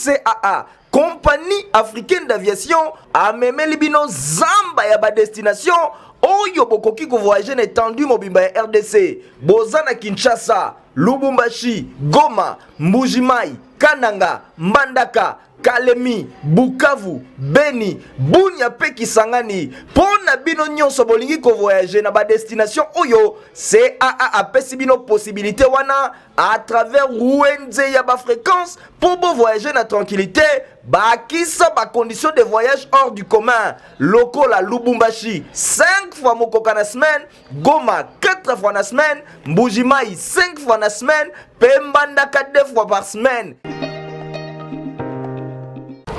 CAA, Compagnie africaine d'aviation, amemeli bino zamba ya ba destination oyo bokoki ko voyager étendu mobimba ya RDC, bozana Kinshasa, Lubumbashi, Goma, Mbujimai, Kananga, Mbandaka, Kalemi, Bukavu, Beni, Bunya pe Kisangani. Pona bino nyonso bolingi ko voyager na ba destination oyo, CAA apesi bino possibilité wana à travers Wenze ya ba fréquence pour bo voyager na tranquillité. Bakisa ba condition de voyage hors du commun. Loko la Lubumbashi 5 fois mokoka na semaine, Goma 4 fois na semaine, Mbujimai 5 fois na semaine, Pembandaka 2 fois par semaine.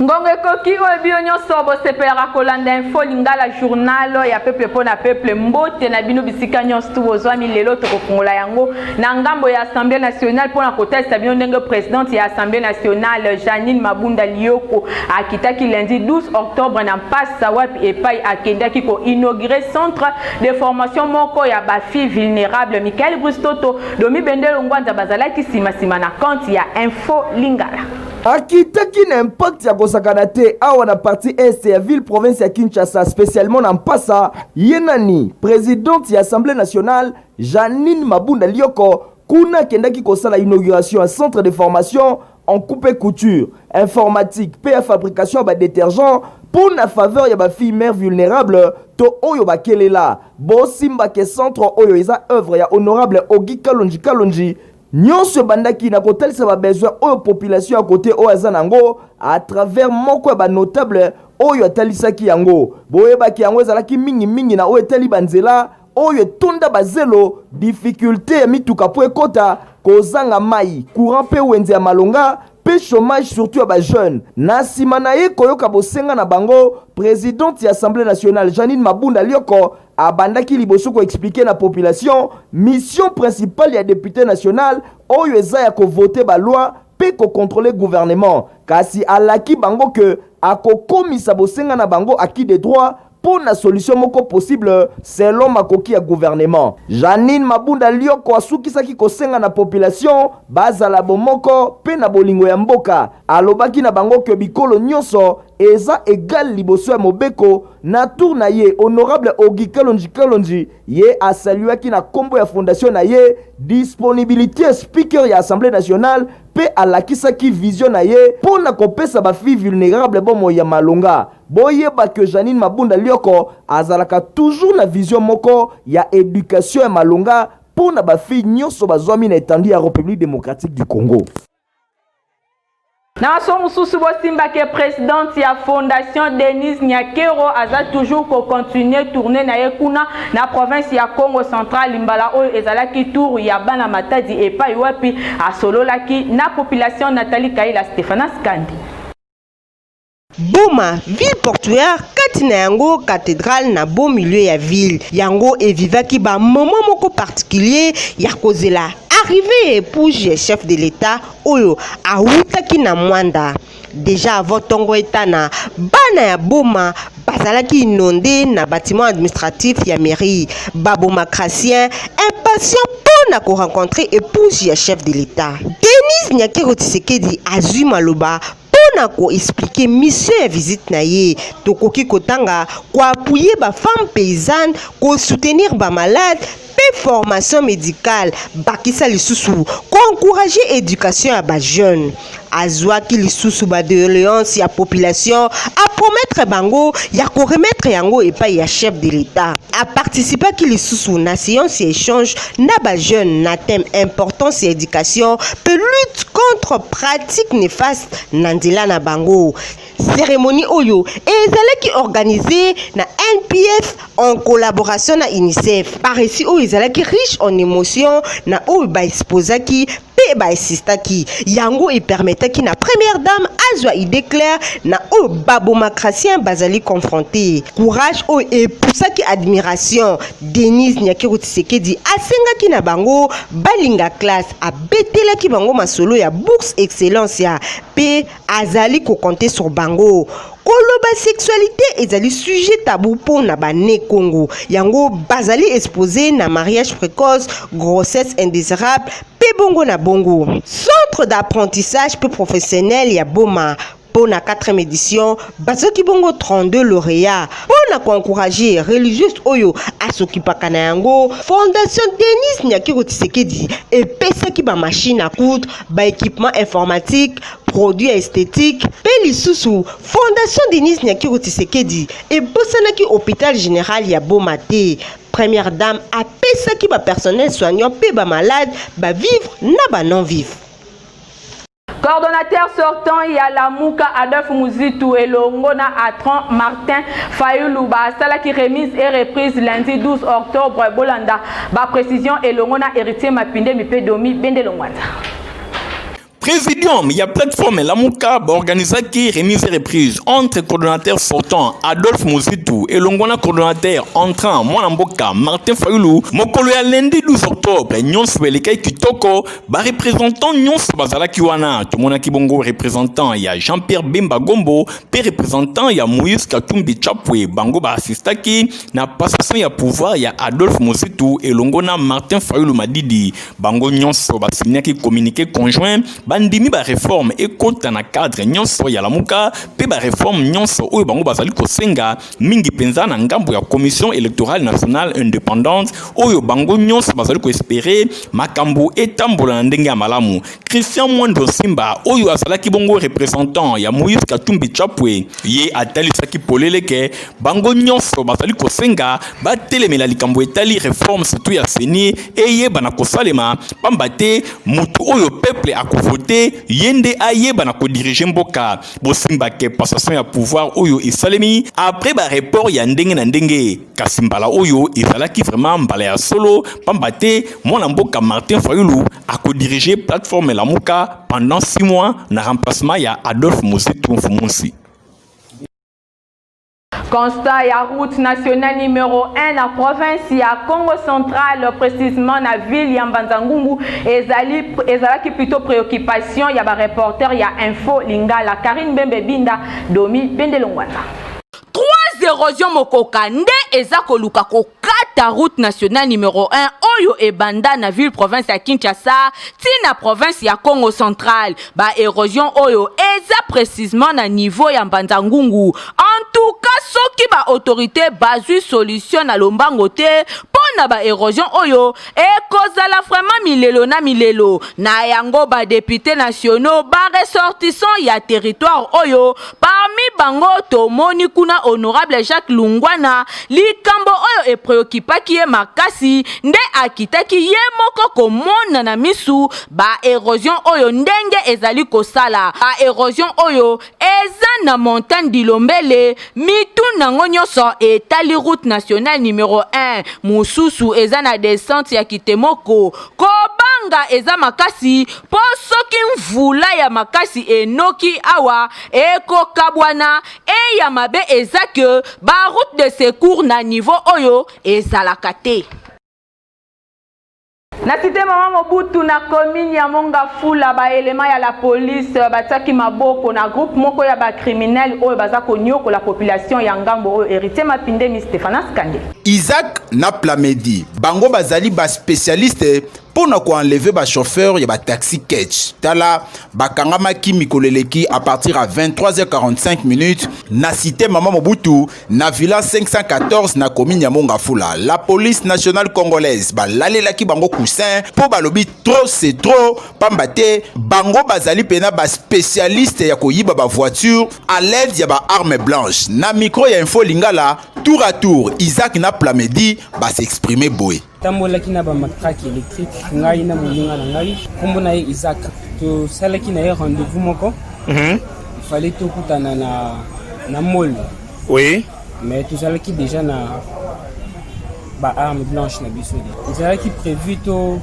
Ngonge koki oyo nyonso bosepelaka kolanda info lingala journal ya peuple pona peuple mbote na bino bisika nyonso tu bozwami lelo tokofungola yango na ngambo ya Assemblée nationale pona kotalisa bino ndenge présidente ya Assemblée nationale Janine Mabunda Lioko akitaki lundi 12 octobre na mpasa wapi epai akendaki ko inaugurer centre de formation moko ya ba filles vulnérables. Michael Brustoto domi bendelo ngwanza bazalaki sima na compte ya info lingala akitaki na impact ya kosakana te awa na partie est ya ville province ya Kinshasa, spécialement na Mpasa. Yenani présidente ya Assemblée nationale Janine Mabunda Lioko kuna kendaki kosala inauguration à centre de formation en coupe couture, informatique, pa fabrication ba détergent pour na faveur ya ba filles mères vulnérables to oyo bakelela bosimba ke centre oyo eza œuvre ya honorable Ogi Kalonji nyonso bandaki na kotalisa ba besoin oyo population à côté oyo azanango à travers moko ba notable oyo atalisaki yango boyebaki yango ezalaki mingi na oyo etali banzela oyo tonda bazelo difficulté ya mituka po ekota kozanga mai courant pe wenze ya malonga pe chômage surtout ya ba jeune na sima na ye koyoka bosenga na bango présidente ya Assemblée nationale Janine Mabunda Lioko abandaki liboso ko expliquer na population mission principale ya député national oyo eza ya ko voter ba loi pe ko contrôler gouvernement kasi alaki bango que akokomisa bosenga na bango acquis des droits pour la solution moko possible selon makoki ya gouvernement. Janine Mabunda Lioko asukisaki kosenga na population bazala bomoko pe na bolingo ya mboka alobaki na bango ke bikolo nyonso eza égal liboso ya mobeko na tour na ye honorable Ogi Kalonji ye asaluaki na kombo ya fondation na ye disponibilité speaker ya Assemblée nationale pe alakisaki vision na ye pour na kopesa ba filles vulnérables bomo ya malonga boyeba que Janine Mabunda Lioko azalaka toujours na vision moko ya éducation ya malonga pour na ba filles nyonso bazwami na étendue ya République démocratique du Congo. Na mususu bosimba ke présidente ya fondation Denise Nyakero aza toujours ko continuer tourner na yekuna na province ya Congo central limbala oyo ezalaki tour ya bana matadi epai wapi asololaki na population Nathalie Kaila Stéphane Skandi. Boma, ville portuaire, katina yango cathédrale na beau milieu ya ville. Yango evivaki ba moment moko particulier ya kozela. Arrivé épouse chef de l'État oyo awutaki na mwanda. Déjà avant tongo etana, bana ya Boma bazalaki inondé na bâtiment administratif ya mairie. Baboma Krasien impatient pour na ko rencontrer épouse ya chef de l'État. Denise Nyakero Tshisekedi azui maloba na ko expliquer mission ya visite na ye tokoki kotanga ko appuyer ba femme paysanne ko soutenir ba malade pe formation médicale bakisa lisusu ko encourager éducation ya ba jeune azwaki lisusu ba doléance ya population a promettre bango ya ko remettre yango epai ya chef de l'État a participer ki lisusu na séance échange na ba jeune na thème importance ya éducation pe lutte contre pratique néfaste na nzela na bango. Cérémonie oyo ezalaki organisée na NPF en collaboration na UNICEF. Par ici oyo ezalaki riche en émotions na oyo ba exposaki pe ba assistaki. Yango e permetaki na première dame azwa idée claire na oyo Baboma Krasien bazali confronté. Courage oyo e poussaki admiration. Denise Nyakero Tshisekedi asengaki na bango balinga classe abetelaki bango masolo ya bourse excellence ya pe azali ko compter sur bango. koloba sexualité ezali sujet tabou pour na bane Congo. Yango bazali exposé na mariage précoce, grossesse indésirable, pe bongo na bongo. Centre d'apprentissage peu professionnel ya Boma. Pour la 4e édition, bazoki bongo 32 lauréats. Pour encourager religieuse oyo à s'occuper kanayango, Fondation Denis Nyakiro Tshisekedi et pesaki ba machine à coudre, ba équipement informatique, produits esthétiques, Pelisusu, Fondation Denis Nyakiro Tshisekedi et bosanaki hôpital général ya Bomate. Première dame a pesaki ba personnel soignant pe ba malade, ba vivre na ba non vivre. Coordonnateur sortant, il y a la Mouka Adolphe Mouzitou et Longona Atran Martin Fayoulou. Sala qui remise et reprise lundi 12 octobre. Bolanda. Précision et Longona héritier Mapinde Mipedomi Bendelongwana. Présidium, il y a plateforme Lamuka organisé qui remise et reprise entre coordonnateurs sortants Adolphe Mouzitou et Longona coordonnateur entrant Mwanamboka Martin Fayoulou. Mokolo ya lundi 12 octobre, Nyons Belekei Kitoko, représentant Nyons Bazala Kiwana, Tumona Kibongo représentant il y a Jean-Pierre Bemba Gombo, pe représentant il y a Moïse Katumbi Chapwe, Bango ba assistaki, na passation il y a pouvoir il y a Adolphe Mouzitou et Longona Martin Fayoulou Madidi, Bango Nyons Basina qui communiqué conjoint. Bandimi ba réforme et compte na cadre nyonso ya lamuka pe ba réforme nyonso oyo bango bazali kosenga mingi penza na ngambo ya commission électorale nationale indépendante oyo bango nyonso bazali ko espérer makambo etambola na ndenge ya malamu. Christian Mwando Simba oyo azalaki bongo représentant ya Moïse Katumbi Chapwe ye atalisaki poleleke bango nyonso bazali kosenga ba telemela likambo etali réforme surtout ya seni eye bana kosalema pambate mutu oyo peuple akovote yende ayeba na ko diriger mboka bosimba ke passation ya pouvoir oyo isalemi après ba report ya ndenge na ndenge kasimbala oyo izalaki vraiment mbala ya solo pambate mwana mboka Martin Fayoulou a ko diriger plateforme Lamuka pendant 6 mois na remplacement ya Adolphe Mouzitou Mfumunsi. Constat ya route nationale numéro 1 na province ya Congo central, précisément na ville ya Mbanza-Ngungu, ezalaki plutôt préoccupation ya ba reporter ya Info Lingala. Karine Bembe Binda Domi Bendelongwana. 3 érosions mokoka nde eza koluka kokata route nationale numéro 1 oyo ebanda na ville province ya Kinshasa tina province ya Congo central. Ba érosion oyo eza précisément na niveau ya Mbanza-Ngungu. En tout cas soki ba autorité bazui solution na lombango te pona ba érosion oyo ekozala vraiment milelo na milelo na yango ba députés nationaux ba ressortissants ya territoire oyo parmi bango tomoni kuna honorable Jacques Lungwana likambo oyo e préoccupaki ye makasi nde akitaki ye moko komona na misu ba érosion oyo ndenge ezali kosala ba érosion oyo eza na montagne d'Ilombele mitu nango nyonso etali route nationale numéro 1 mususu eza na descente ya Kitemoko kobanga eza makasi po soki mvula ya makasi enoki awa ekokabwana e ya mabe eza que ba route de secours na niveau oyo ezalaka te. Na cité Mama Mobutu na commune ya Mongafula ba élément ya la police bataki maboko na groupe moko ya ba criminel oyo baza konyoko la population ya ngambo oyo héritier Mapinde mi Stéphane Skande. Isaac Naplamedi bango bazali ba spécialiste pour na ko enlever ba chauffeur ya ba taxi catch tala bakangama ki mikoleleki à partir à 23h45 minutes na cité Mama Mobutu na villa 514 na commune ya Mongafula. La police nationale congolaise ba lalelaki bango coussin pour balobi trop c'est trop pambate bango bazali pena ba spécialiste ya koyiba ba voiture à l'aide ya ba arme blanche na micro ya Info Lingala tour à tour Isaac Naplamedi ba s'exprimer boy tambolaki na ba matraque électrique ngai na molinga na ngai kombo na Isaac to salaki na rendez-vous moko il fallait tout kutana na mall oui mais tout salaki déjà na ba arme blanche na biso il salaki prévu to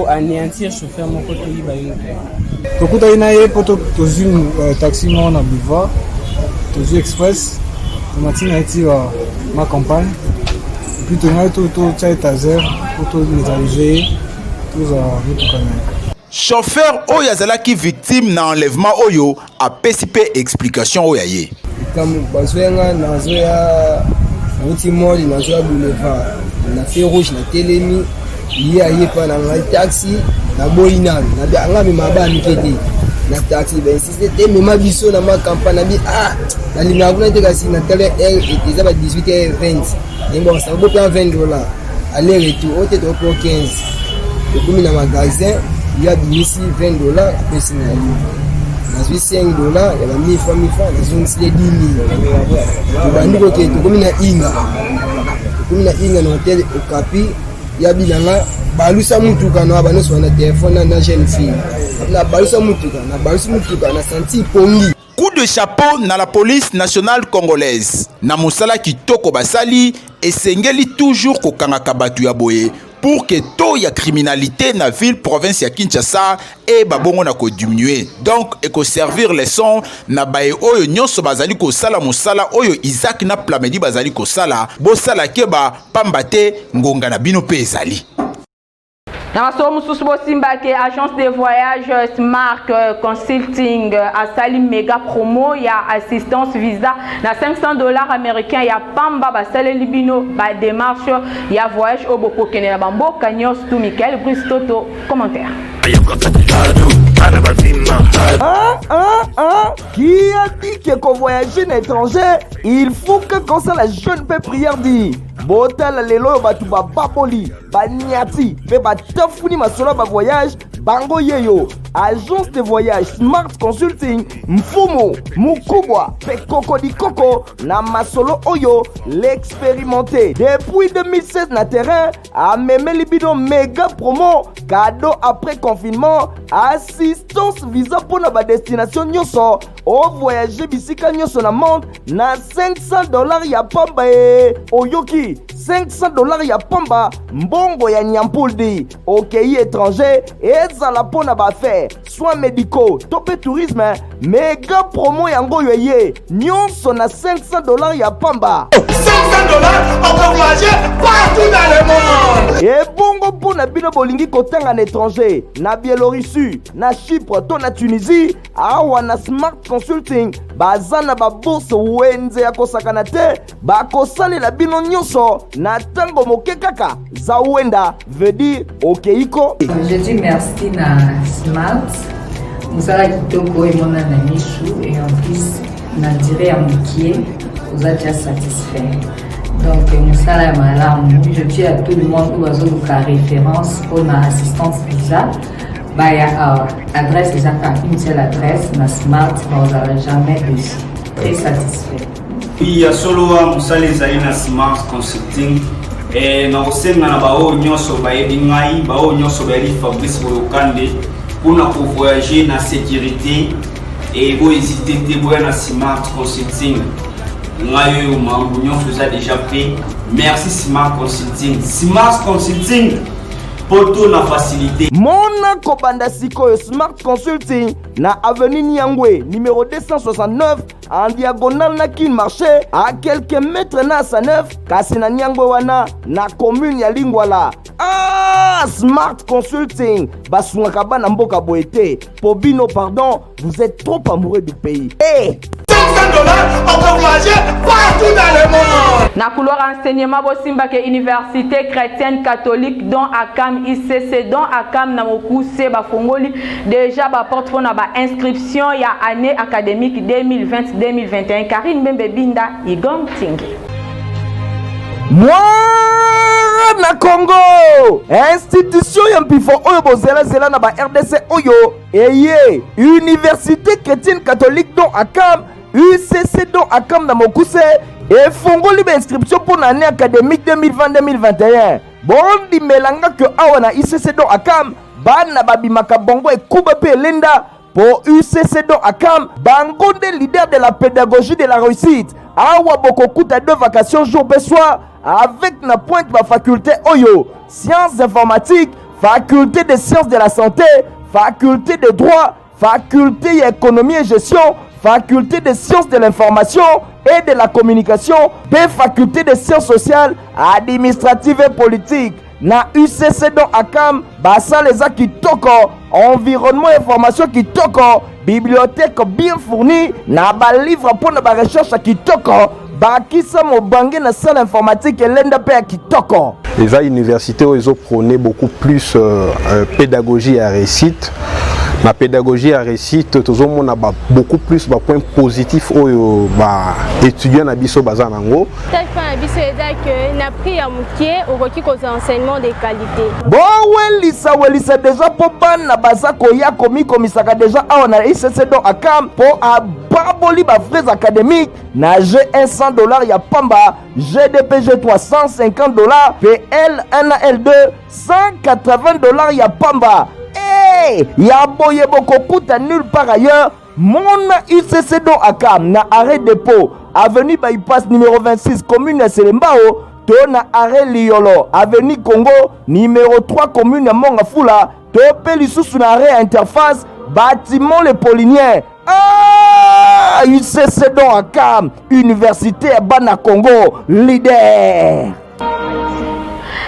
anéantir chauffeur moko to yiba yo to kuta ina ye poto to zune taxi mo na boulevard to zu express to matina eti ma campagne puis to ngai to tcha taser to les arriver to za mutu kana chauffeur oyo azalaki victime na enlèvement oyo apesi mpe explication oyo aye. Comme bazwenga nazoya nauti moli nazoya boulevard na feu rouge na telemi lié aye pa na ngai taxi na boyina na anga mi mabami kete na taxi ben si c'était mema biso na ma campagne na bi na limna kuna te kasi na tele eza ba 18h20 et bon ça vaut pas $20 aller retour au tête pour 15 et comme na magasin il y a d'ici $20 pesi na yo na $5 ya ba 1000 fois na zungisi les 10 000 bandi ko ke to comme na inga na hotel Okapi ya bilanga balusa mutuka na banoso na telefone na jeune fille na balusa mutuka na senti pongi. Coup de chapeau na la police nationale congolaise na musala kitoko basali esengeli toujours kokangaka batu ya boye pour que taux ya criminalité na ville province ya Kinshasa et babongo na ko diminuer. Donc et ko servir leçon na baye oyo nyonso bazali ko sala musala oyo Isaac na Plamedi bazali ko sala bo sala keba pambate ngonga na bino pe ezali. Na maso mususu bosimba ke agence de voyage Smart Consulting a sali méga promo ya assistance visa na $500 américains ya pamba basale libino ba démarche ya voyage au bokokene na bamboka nyos tu Michael Bristoto commentaire. Qui a dit que qu'on voyager à l'étranger, il faut que quand ça la jeune peut prière dit Botal lelo batu ba baboli ba niati pe ba tafuni masolo ba voyage bango yeyo agence de voyage Smart Consulting mfumo mukubwa pe koko di koko na masolo oyo l'expérimenté depuis 2016 na terrain a meme libido méga promo cadeau après confinement assistance visa pour na ba destination nyoso o voyager bisika nyoso na monde na $500 ya pamba oyoki $500 ya pamba mbongo ya nyampuldi okei étranger ezala pona ba faire soins médicaux topé tourisme méga promo yango yoye nyonso na $500 ya pamba. $500 on peut voyager partout dans le monde. Et bongo pona bino bolingi kotanga na étranger na Biélorussie na Chypre to na Tunisie awa na Smart Consulting bazana ba bourse wenze ya kosakana te bakosalela bino nyonso na tango moke kaka za wenda veut dire okeiko. Je dis merci na Smart musala kitoko emona na mishu et en plus na dire à mokie vous êtes déjà satisfait. Donc musala ya malamu je dis à tout le monde où azo ka référence pour ma assistance visa bah ya adresse déjà une seule adresse na Smart vous n'aurez jamais déçu. Très satisfait. Oui, ya solo wa musala ezali na Smart Consulting na kosenga na bao nyonso bayebi ngai bao nyonso bayeli Fabrice Boyokande mpona kovoyager na sécurité et bohésite te boya na Smart Consulting ngai oyo mambo nyonso eza déjà fait. Merci Smart Consulting. Smart Consulting poto na facilité. Mona kobanda sikoyo Smart Consulting na avenue Niangwe numéro 269 en diagonale na Kin Marché à quelques mètres na Saneuf kasi na Niangwe wana na commune ya Lingwala. Smart Consulting basungaka bana mboka boete Pobino pardon, vous êtes trop amoureux du pays. Hey! $500 on peut voyager partout dans le monde. Na couloir enseignement bosimba ke université chrétienne catholique dont Akam ICC dont Akam na mokuse ba fongoli déjà ba porte na ba inscription ya année académique 2020-2021 Karine Bembe Binda Igom Tingi. Moi na Congo institution ya mpifo oyo bozela zela na ba RDC oyo eye université chrétienne catholique dont Akam UCC dont Akam na mokuse et fongoli ba inscription pour l'année académique 2020-2021 bondi melanga que awa na UCC dont Akam bana babimaka bongo ekuba pe lenda pour UCC dont Akam bango des leaders de la pédagogie de la réussite awa bokokuta 2 vacations jour et soir avec na pointe ma faculté oyo sciences informatiques, faculté de sciences de la santé, faculté de droit, faculté économie et gestion, faculté de sciences de l'information et de la communication, des facultés de sciences sociales, administratives et politiques. na UCC don akam basala eza kitoko, environnement information kitoko, bibliothèque bien fournie na balivre mpona barecherche kitoko, bakisa mobange na salle informatique elenda pe ya kitoko. Les universités ils ont prôné beaucoup plus pédagogie à réussite. Ma pédagogie à réussite, tout le monde a beaucoup plus de points positifs aux étudiants à biso bazanango. Na pris à moutier au requis aux enseignements de qualité. Bon welisa déjà pour ban na bazako ya komi komisaka déjà on a ICC don akam pour ababoli ba frais académiques na G100 ya pamba, GDPG $350, PL 1 L2 $180 ya pamba. Ya boye boko kuta nulle part ailleurs. Mon UCC don akam na arrêt dépôt avenue Bypass numéro 26 commune ya Selembao, to na arrêt Liolo avenue Congo numéro 3 commune ya Mongafula, to pe lisusu na arrêt interface bâtiment le Paulinier. UCC don akam université ya bana Congo leader.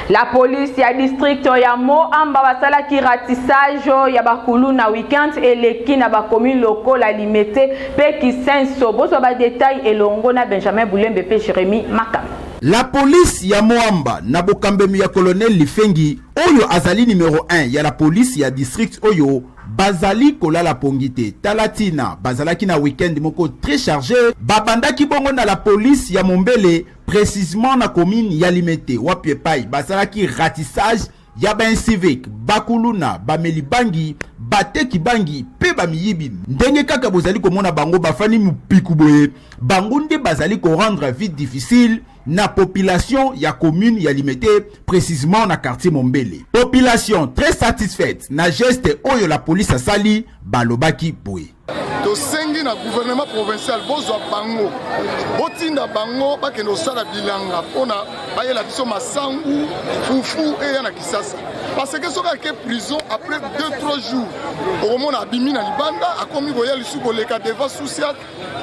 La police ya district ya Moamba basala ki ratissage ya bakulu na weekend eleki na ba commune locale alimete pe ki senso boso ba détail elongo na Benjamin Boulembe pe Jérémy Makam. La police ya Moamba na bokambemi ya colonel Lifengi oyo azali numéro 1 ya la police ya district oyo bazali kolala pongite talatina bazalaki na weekend moko très chargé babandaki bongo na la police ya Mombele précisément na commune ya Limete wapie pai bazalaki ratissage ya ben civique bakuluna bameli bangi bateki bangi pe bamiyibi ndenge kaka bozali komona bango bafani mupiku boye bango nde bazali ko rendre vie difficile na population ya commune ya Limete précisément na quartier Mombele. Population très satisfaite na geste oyo la police asali balobaki boye. To sengi na gouvernement provincial bozwa bango botinda bango bakendo sala bilanga pona bayela biso masangu fufu eya na Kisasa parce que soka ke prison après 2-3 jours au moment abimi na libanda akomi boya lisuko leka devant social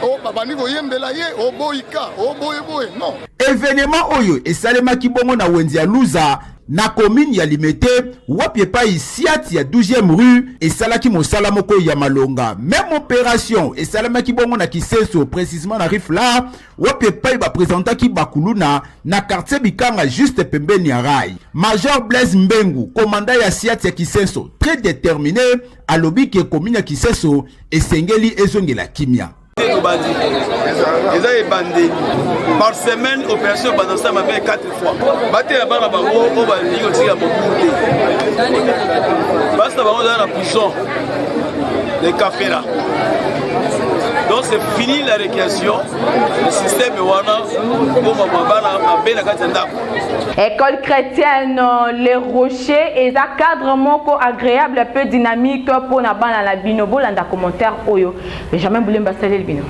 o babani boyembela ye o boyika o boye non événement oyo esalemaki bongo na wenzi ya Luza na commune ya Limete wapie pa isiati ya 12e rue esalaki mosala moko ya malonga. Même opération esalemaki bongo na Kisenso précisément na Rifla wapie pa ba présentaki bakuluna na quartier Bikanga juste pembeni ya Rai. Major Blaise Mbengu commandant ya siati ya Kisenso très déterminé alobi ke commune ya Kisenso esengeli ezongela kimia. Par semaine, opération Banassa m'a fait 4 fois. Baté la barre à Bango, on va dire aussi à Bokoudé. Basta Bango dans la prison, les cafés là. Donc c'est fini la récréation. Le système est wana. École chrétienne Les Rochers et un cadre moko agréable, peu dynamique pour na bana la bino bolanda commentaire oyo. Benjamin Boulemba salé le bino.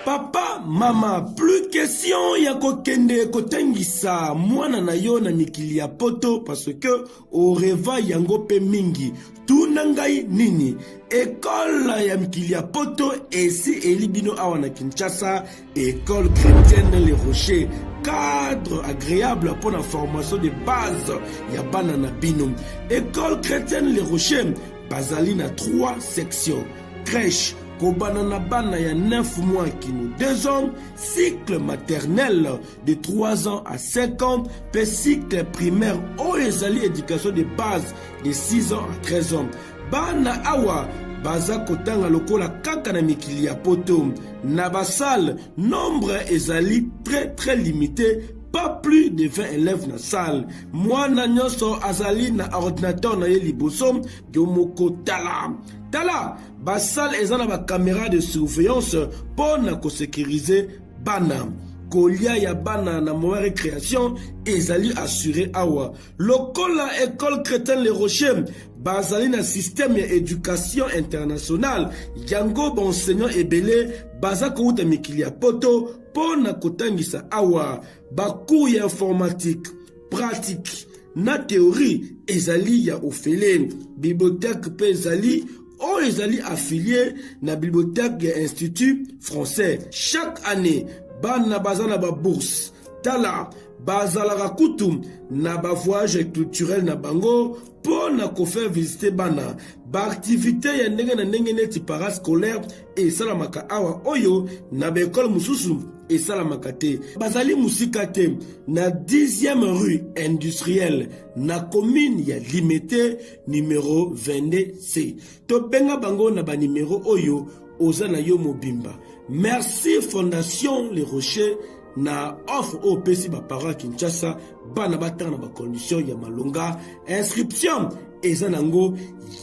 Papa, mama, plus question ya kokende kotengisa mwana na yo na mikili ya poto parce que au reva yango pe mingi tuna ngai nini école ya mikili ya poto esi elibino awa na Kinshasa école chrétienne Les Rochers cadre agréable pour la formation de base ya bana na bino école chrétienne Les Rochers bazali na 3 sections crèche Kobanana bana ya 9 mois qui nous 2 ans, cycle maternel de 3 ans à 5 ans, puis cycle primaire ou ezali éducation de base de 6 ans à 13 ans. Bana awa baza kotanga lokola kaka na mikili ya poto na basal nombre ezali très limité. Pas plus de 20 élèves na salle. Moi na nyoso azali na ordinateur na ye liboso yomoko tala basal ezana ba caméra de surveillance pour na ko sécuriser bana kolia ya bana na moya récréation ezali assuré awa lokola école chrétienne Les Rochers bazali na système ya éducation internationale yango ba enseignant ebele baza ko uta mikili ya poto pona kotangisa awa bacours ya informatique pratique na théorie ezali ya ofele bibliothèque pe ezali o ezali affilié na bibliothèque ya institut français chaque année bana baza na ba bourse tala bazalaka kutu na ba voyage culturel na bango pour na ko faire visiter bana ba activité ya ndenge na ndenge neti parascolaire et salamaka awa oyo na ba école mususu et salamaka te bazali musika te na 10e rue industrielle na commune ya Limité numéro 22C to benga bango na ba numéro oyo oza na yo mobimba. Merci Fondation Les Rochers na offre au PC ba para Kinshasa bana batana ba condition ya malonga inscription ezanango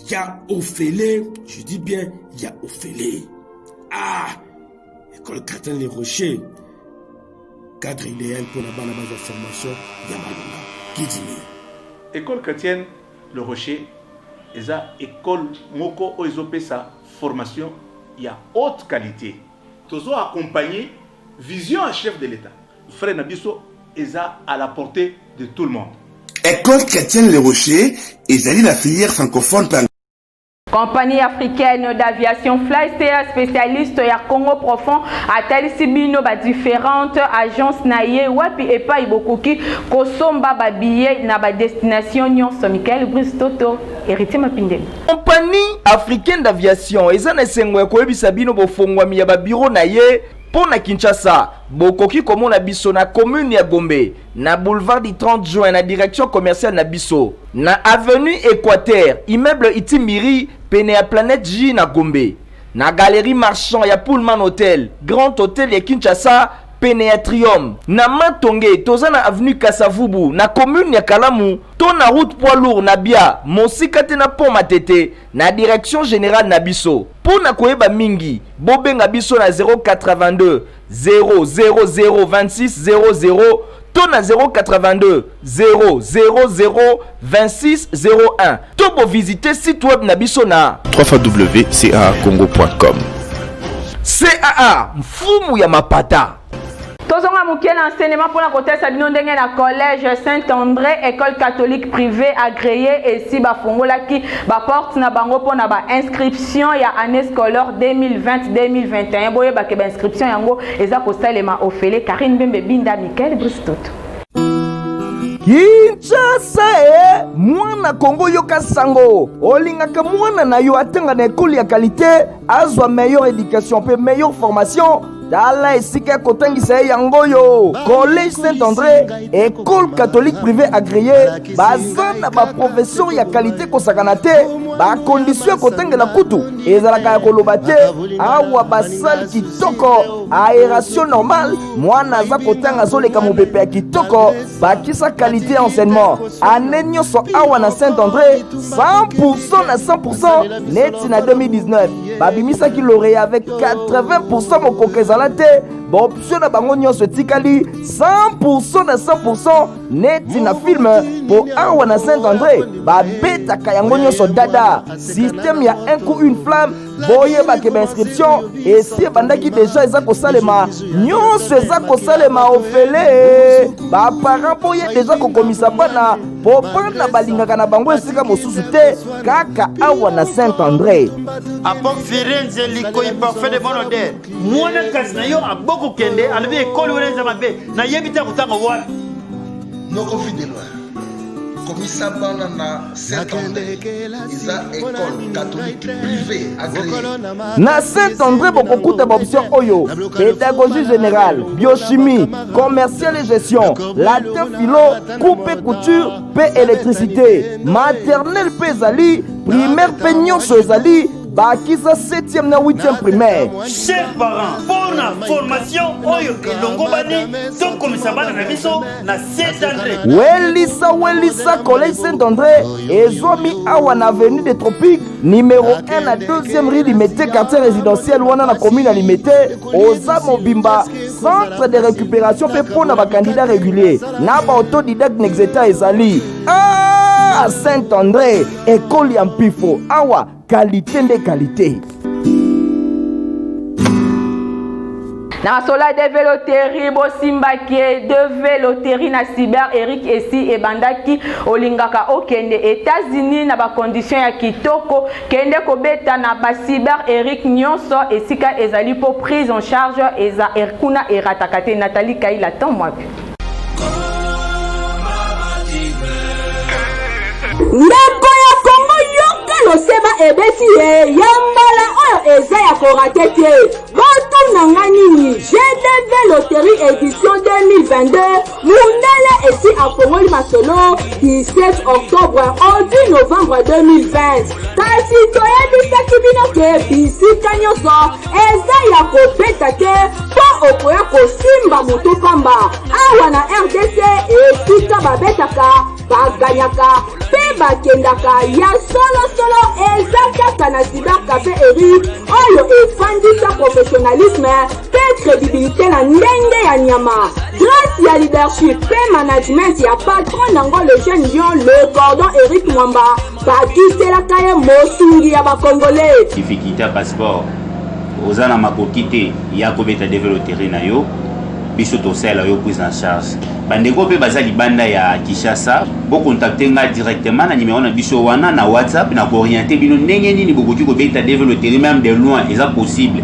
ya ofele, je dis bien ya ofele. École Chrétienne Les Rochers, cadre idéal pour la bana base de formation ya malonga kidini. École Chrétienne Le Rocher eza école moko oizo pesa formation ya haute qualité. Tozo accompagner vision en chef de l'État. Frère Nabiso eza à la portée de tout le monde. École Chrétienne Les Rochers ezali la filière francophone par Compagnie africaine d'aviation FlySea spécialiste ya Congo profond atalisi bino ba différentes agences naye wapi epa ibokoki kosomba ba billet na ba destination nyonso. Michael Bristoto héritier Mapinde. Compagnie africaine d'aviation ezana sengo koyebisa bino bofongwami ya ba bureau naye pona Kinshasa bokoki komona biso na commune ya Gombe na boulevard du 30 juin na direction commerciale na biso na avenue Équateur immeuble Itimiri pene ya Planète J na Gombe na galerie marchand ya Pullman Hotel Grand Hotel ya Kinshasa pene ya Triumph na Matonge toza na avenue Kasavubu na commune ya Kalamu to na route poids lourd na Bia mosika te na pont Matete na direction générale na biso. Pona koyeba mingi bobenga biso na 082 000 26 00 to na 082 000 26 01 to bo visiter site web na biso na www.caacongo.com. CAA mfumu ya mapata. Tozonga mukie na enseignement pour la côté sabino ndenge na collège Saint-André école catholique privée agréée et si ba fongola ki ba porte na bango pour na ba inscription ya année scolaire 2020-2021 boye ba ke ba inscription yango eza ko salema ofele Karine Bembe Binda Michael Bristoto. Kinshasa mwana Kongo yoka sango olingaka mwana na yo atenga na école ya qualité azwa meilleure éducation pe meilleure formation Dala esika kotangisa yango yo Collège Saint-André école catholique privée agréée bazana ba profession ya qualité kosakana te ba condition kotangela kutu ezalaka ya koloba te awa basali kitoko aération normale mwana za kotanga zoleka mopepe ya kitoko bakisa qualité enseignement anenyo so awa na Saint-André 100% na 100% neti na 2019 babimisa ki lauréat avec 80% mokokeza la te ba option na bango nyonso tikali 100% na 100% neti na film po awa na Saint-André ba beta kayango nyonso dada système ya un coup une flamme boye ba ke inscription et si bandaki déjà eza ko salema nyonso eza ko salema ofele ba parents boye déjà ko komisa bana po bana balingaka na bango esika mosusu te kaka awa na Saint-André apok Firenze likoi parfait de bonne odeur mwana kasi na yo aboko kende alobi ekolo wenza mabe na yebita kutanga wana noko fidelwa komisa bana na Saint-André eza école catholique privée agréée na Saint-André bokokuta ba option oyo pédagogie générale biochimie commercial et gestion latin philo coupe et couture pe électricité maternelle pe ezali primaire pe nyonso ezali bakisa 7e na 8e primaire. Chers parents, pour la formation oyo elongo bani to komisa bana na biso na Saint-André. Welisa Collège Saint-André ezomi awa na avenue des Tropiques numéro 1 na 2e rue Limité quartier résidentiel wana na commune Limité oza mobimba centre de récupération pe pona ba candidat régulier na ba autodidacte n'exeta ezali Saint-André école ya mpifo awa qualité de qualité. Na sola de veloterie bosimbakie de veloterie na cyber Eric esi ebandaki olingaka okende États-Unis na ba condition ya kitoko kende kobeta na ba cyber Eric nyonso esika ezali po prise en charge eza erkuna eratakate Nathalie Kaila Tomwapi. Ndeko ya Kongo yoka loseba ebeti ye yambala oyo eza ya korate te boto nanga nini GDV loterie édition 2022 mundele esi akongoli masolo 17 octobre au 10 novembre 2020 kasi toyebisaki bino ke bisika nyonso eza ya kobeta te mpo okoya kosimba moto pamba awa na RDC esika babetaka baganyaka mpe bakendaka ya solosolo eza kaka na cyber café Eric oyo efandisa professionnalisme mpe crédibilité na ndenge ya nyama grâce ya leadership mpe management ya patron nango le jeune lion le cordon Eric Mwamba bakiselaka ye mosungi ya bakongolais difficulté ya passeport oza na makoki te ya kobeta develoterie na yo biso tosala yo prise en charge bandeko mpe baza libanda ya Kinshasa bocontacte nga directement na numéro na biso wana na WhatsApp na koorienter bino ndenge nini bokoki kobeta develoterie même de loin eza possible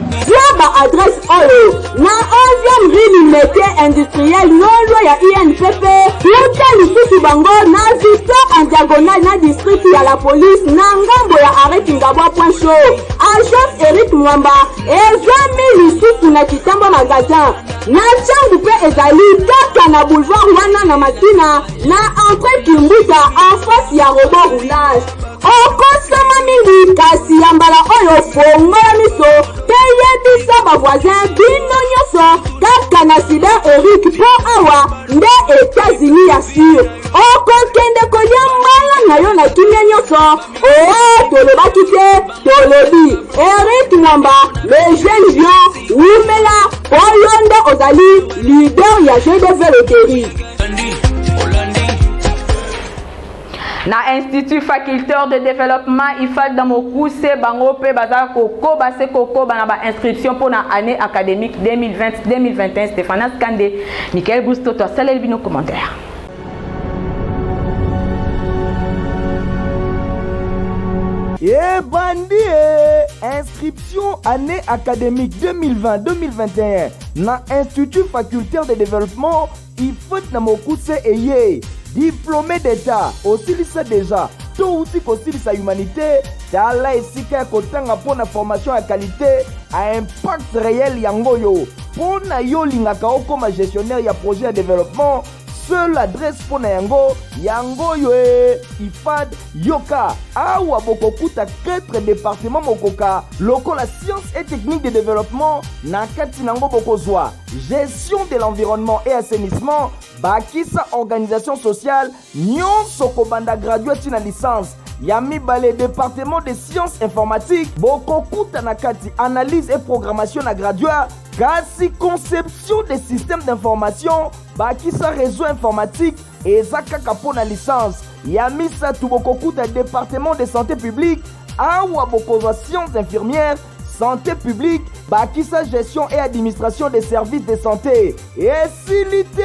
ba adresse oyo na 11e rue Limete industriel nolo ya INPP luta lisusu bango na Victor en diagonale na district ya la police na ngambo ya arrêt Ngabwa point show agence Eric Mwamba ezami lisusu na kitambo magasin na changu pe ezali kaka na boulevard wana na Matina na entrée Kimbuta en face ya robot roulage okosama mingi kasi ya mbala oyo fongola miso te yebisa bavoisin bino nyonso kaka na cyber Eric mpo awa nde États-Unis ya sur okokende kolia mbala na yo na kimia nyonso oya tolobaki te tolobi Eric Mwamba le jeune lion wumela oyo nde ozali leader ya GDV loterie. Na Institut facultaire de développement IFAD dans Mokuse bango pe baza koko base koko bana ba inscription pour la année académique 2020-2021 Stéphane Skande Michael Busto to salel bino commentaire. Et bandi inscription année académique 2020-2021 na Institut facultaire de développement IFAD na Mokuse eye diplômé d'état osilisa déjà to uti kosilisa humanité tala esika ya kotanga mpona formation ya qualité à impact réel yango yo mpona yo lingaka okoma gestionnaire ya projet ya développement seule adresse mpona yango yo IFAD yoka awa bokokuta 4 départements mokoka lokola sciences et techniques de développement na kati nango bokozwa gestion de l'environnement et assainissement bakisa organisation sociale nyonso kobanda graduate na licence ya mibale département de sciences informatiques bokokuta na kati analyse et programmation na graduat kasi conception des systèmes d'information bakisa réseau informatique eza kaka mpo na licence ya misatu bokokuta département de santé publique awa bokozwa sciences infirmières santé publique bakisa gestion et administration des services de santé esilite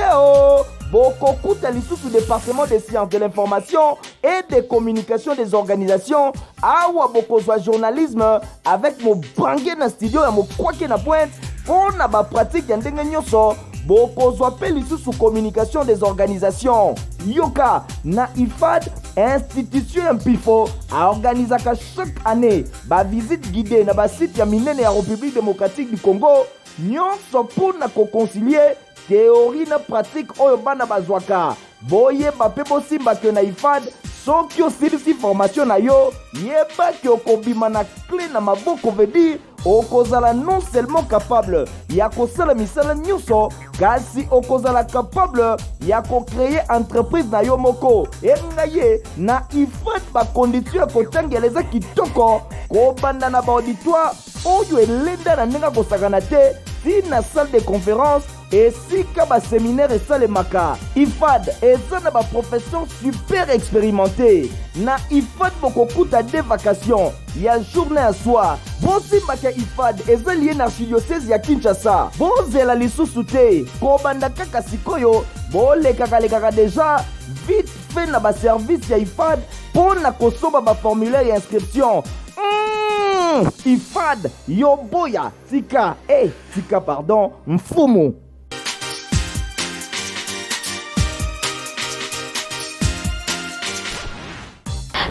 bokokuta lisusu département des sciences de l'information et des communications des organisations awa bokozwa journalisme avec mobange na studio ya mokwake na pointe mpona bapratique ya ndenge nyonso bokozwa mpe lisusu communication des organisations yoka na IFAD institution ya mpifo aorganizaka chaque année bavisite guidée na basite ya minene ya République démocratique du Congo nyonso mpona koconcilie théorie na pratique oyo bana bazwaka boyeba mpe bosimbaka na IFAD soki osilisi formation na yo yebaki okobima na clé na maboko veut dire okozala non seulement capable ya kosala misala nyonso kasi okozala capable ya kocréer entreprise na yo moko elinga ye na IFAD bakondition ya kotangela eza kitoko kobanda na baauditoire oyo elenda na ndenge kosakana te ti na salle de conférence esika baséminaire esalemaka. IFAD eza na baprofession super expérimenté. Na IFAD bokokuta des vacations ya journée à soir. Bosimbaka IFAD eza lié na archidiocèse ya Kinshasa. Bozela lisusu te kobanda kaka sikoyo bolekaka deja vite fait na baservice ya IFAD pona kosoba baformulaire ya inscription. IFAD yoboya tika pardon mfumu.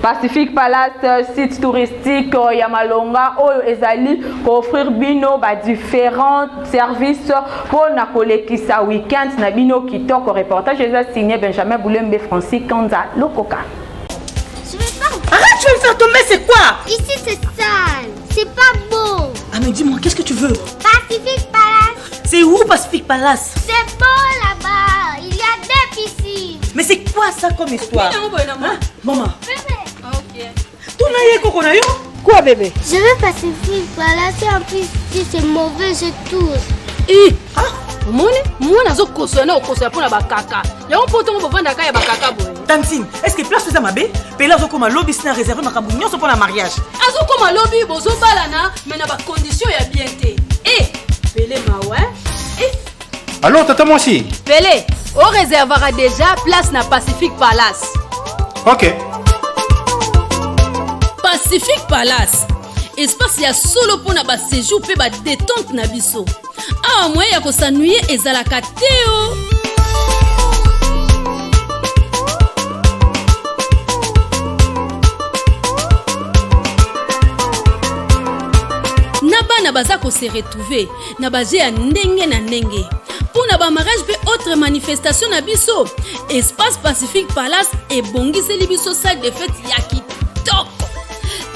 Pacific Palace, site touristique ya Malonga oyo ezali ko offrir bino ba différents services pour na kolekisa week-end na bino kitoko. Reportage est signé Benjamin Boulembe, Francis Kanza Lokoka. Arrête, tu veux me faire tomber, c'est quoi? Ici c'est sale, c'est pas beau. Ah mais dis-moi, qu'est-ce que tu veux? Pacific Palace. C'est où Pacific Palace? C'est beau là-bas, il y a des piscines. Mais c'est quoi ça comme histoire? Hein? Maman. Ok. Quoi bébé? Je veux Pacific Palace et en plus si c'est mauvais je touche. Ah, moi nazo kosona okosa pour na bakaka. Ya on poto mo vanda ka ya bakaka boy. Tantine, est-ce que place ça mabé? Pela zo koma lobby sna réservé makambu nyonso pour la mariage. Azo koma lobby bozo balana mais na ba condition ya bien té. Pelé ma ouais. Allô tata moi aussi. Pelé, on réservera déjà place na Pacific Palace. OK. Pacific Palace. Espace ya solo pour na ba séjour pe ba détente na biso. Ah moyen ya ko s'ennuyer ezalaka teo. Nabana baza ko se retrouver na baje ya ndenge na ndenge. Pour na ba mariage pe autre manifestation na biso. Espace Pacific Palace et bongisi libiso salle de fête ya kitoko.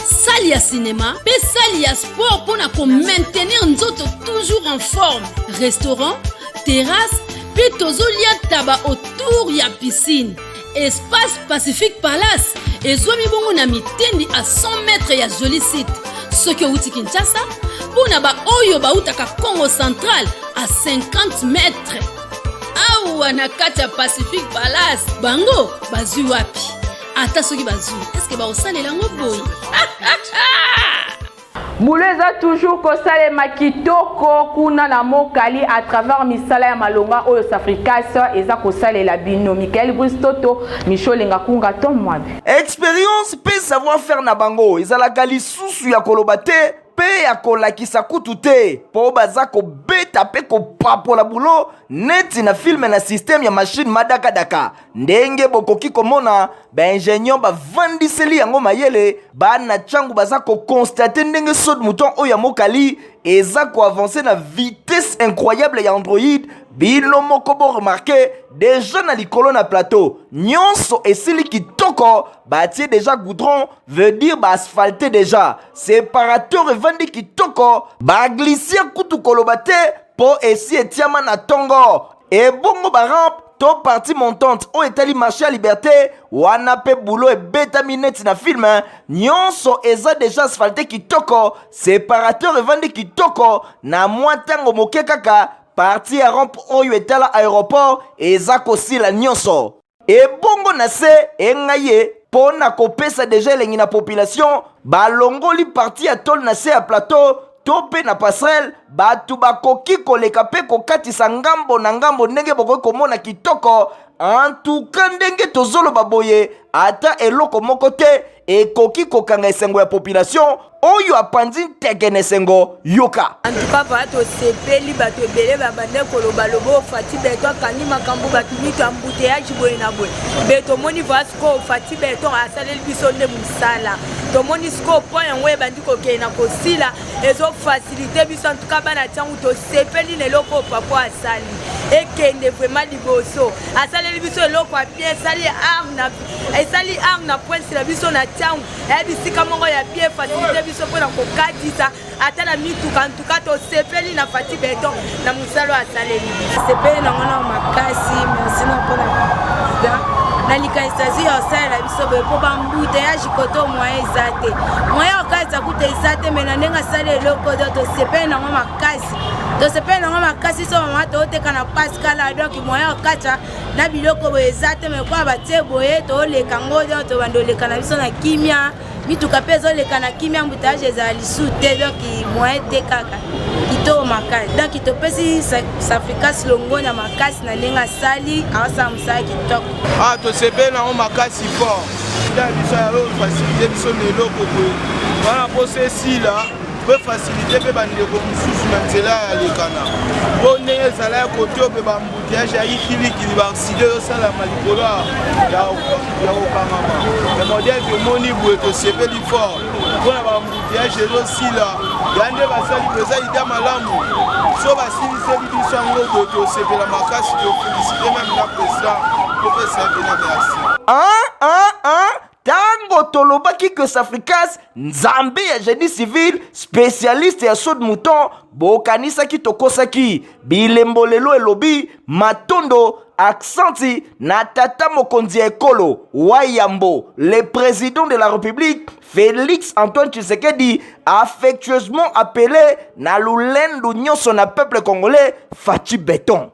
Salle ya cinéma, pe salle ya sport pour na ko maintenir nzoto toujours en forme. Restaurant, terrasse, pe tozolia taba autour ya piscine. Espace Pacific Palace ezwami bongo na mitendi à 100 mètres ya joli site. Soki outi Kinshasa, pour na ba oyo ba utaka Congo central à 50 mètres. Awa na kati ya Pacific Palace, bango bazui wapi? Ata soki bazui, est-ce que ba osalela ngo boy? Mouleza toujours kosalema kitoko kuna na mokali à travers misala ya malonga oyo Safricas eza kosalela bino. Michael Bristoto, Micholenga kunga Tom Mwabe. Expérience pe savoir faire na bango ezalaka lisusu ya koloba te pe ya kolakisa kutu te po baza kobeta pe kopapola bulo neti na filme na système ya machine madakadaka ndenge bokoki komona baingénieur bavandiseli yango mayele bana changu baza kokonstate ndenge saut de mouton oyo ya mokali eza koavancer na vitesse incroyable ya Android. Bino moko bo remarqué déjà na likolo na plateau nyonso esili kitoko batie déjà goudron veut dire ba asphalté déjà séparateur evandi kitoko ba glissier kutu koloba te po esi etiama na tongo et bongo ba rampe to partie montante o etali marché à liberté wana pe boulot et beta minute na film nyonso eza déjà asphalté kitoko séparateur evandi kitoko na mwatango moke kaka parti à rampe oyo etala aéroport eza kosila nyonso e bongo na se engaye pona kopesa déjà elengi na population balongoli parti ya tol na se ya plateau to pe na passerelle batu bakoki koleka pe kokatisa ngambo na ngambo ndenge bokoki komona kitoko. En tout cas ndenge tozoloba boye ata eloko moko te ekoki kokanga esengo ya population oyo apandi tekene esengo yoka. En tout cas va to sepeli bato ebele babande koloba lobo fati beto akani makambo bato mito embouteillage boye na boye beto moni vasco fati beto asaleli biso nde musala tomoni siko point yango ebandi kokende na kosila ezo facilité biso. En tout cas bana tiangu to sepeli neloko papa asali ekende vraiment liboso asaleli biso eloko ya bien esali arme na point sila biso na tiangu ebisika mongo ya bien facilité biso mpona kokatisa ata na mituka. En tout cas to sepeli na fati beton na musalo asaleli sepeli nango na makasi. Merci na mpona na likaisasi ya osalela biso boye mpo bambuteyage koto moyen eza te moyen okalisa kuta eza te me na ndenge asala eloko to tosepeli nango makasi tosepeli nango makasi so mama tooteka na paskala donc moyen okacha na biloko boye eza te me kwa batie boye tooleka ngo donc tobanda oleka na biso na kimia mituka mpe ezoleka na kimia mbutayage ezala lisu te donc moyen te kaka kitoko makasi donc topesi Safricas longo na makasi na ndenge asali awasala mosala kitoko tosepeli nango makasi fort ida biso yayo facilité biso na eloko boye wana mposa esila peut faciliter pe bandeko mosusu na nzela ya lekana po ndenge ezala ya kote ope bambuteyage ya ikilikili baakside osalama likolo ya kokangama ya modele tomoni boye tosepeli fort mpona bambuteyage ezosila ya nde basali mpenza ida malamu so basiliseli biso yango boye tosepela makasi tofelisite meme na président topesa mpe na merci Tango tolobaki que Safricas nzambe ya génie civil spécialiste ya saut de mouton bokanisaki tokosaki bilembo lelo elobi matondo aksanti na tata mokonzi ya ekolo Wayambo. Le président de la République Félix Antoine Tshisekedi affectueusement appelé na lulendo nyonso na peuple congolais Fachi Béton.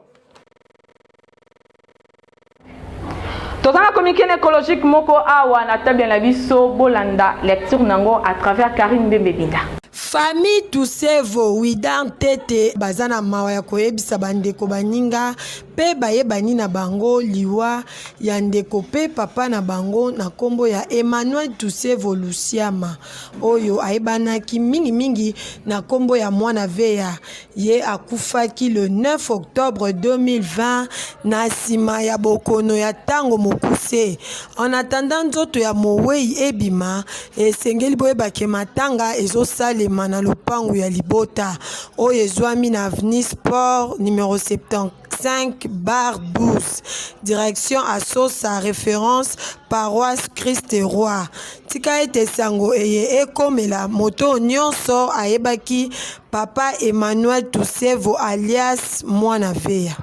Tozana communiqué écologique moko awa na table na biso bolanda lecture nango à travers Karine Bembebinda. Famille Tusevo Widan Tete bazana mawa ya koyebisa bandeko baninga pe bayebani na bango liwa ya ndeko pe papa na bango na kombo ya Emmanuel Tusevo Luciama oyo ayebanaki mingi na kombo ya mwana veya ye akufaki le 9 octobre 2020 na sima ya bokono ya tango mokuse. En attendant nzoto ya mowei ebima esengeli boyebake matanga ezosalema na lopango ya libota oyo ezwami na avenue Sport numéro 75/12 direction à Sosa référence paroisse Christ Roi. Tika ete sango eye ekomela moto nyonso ayebaki papa Emmanuel Tusevo alias mwana veya.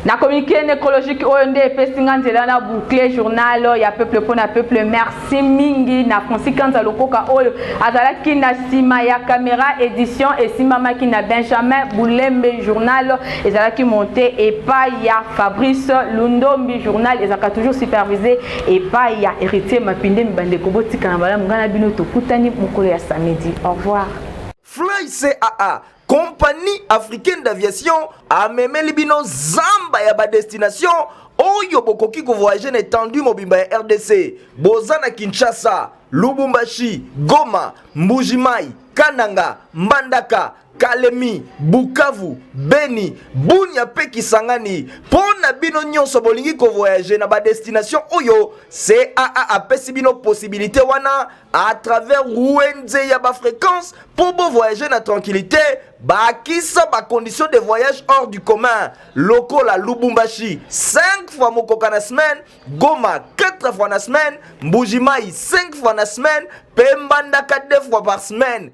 Na communiqué nécrologique OND Pestinga nzela na boucler journal ya peuple pona peuple merci mingi na Francis Kanza lokoka oyo azalaki na sima ya caméra édition et simama ki na Benjamin Boulembe journal ezalaki monté et pas ya Fabrice Lundombi journal ezaka toujours supervisé et pas ya héritier Mapinde Mbandeko botika na bala ngana bino tokutani mokolo ya samedi. Au revoir. Fly CAA Compagnie africaine d'aviation amemeli bino zamba ya ba destination oyo bokoki ko voyager na étendue mobimba ya RDC bozana Kinshasa, Lubumbashi, Goma, Mbujimai, Kananga, Mbandaka, Kalemi, Bukavu, Beni, Bunia pe Kisangani. Pona bino nyonso bolingi ko voyager na ba destination oyo CAA apesi bino possibilité wana à travers Rouenze ya ba fréquence pour bo voyager na tranquillité. Bakisa ba condition de voyage hors du commun. Loko la Lubumbashi 5 fois mokoka na semaine, Goma 4 fois na semaine, Mbujimai 5 fois na semaine, Pembandaka 2 fois par semaine.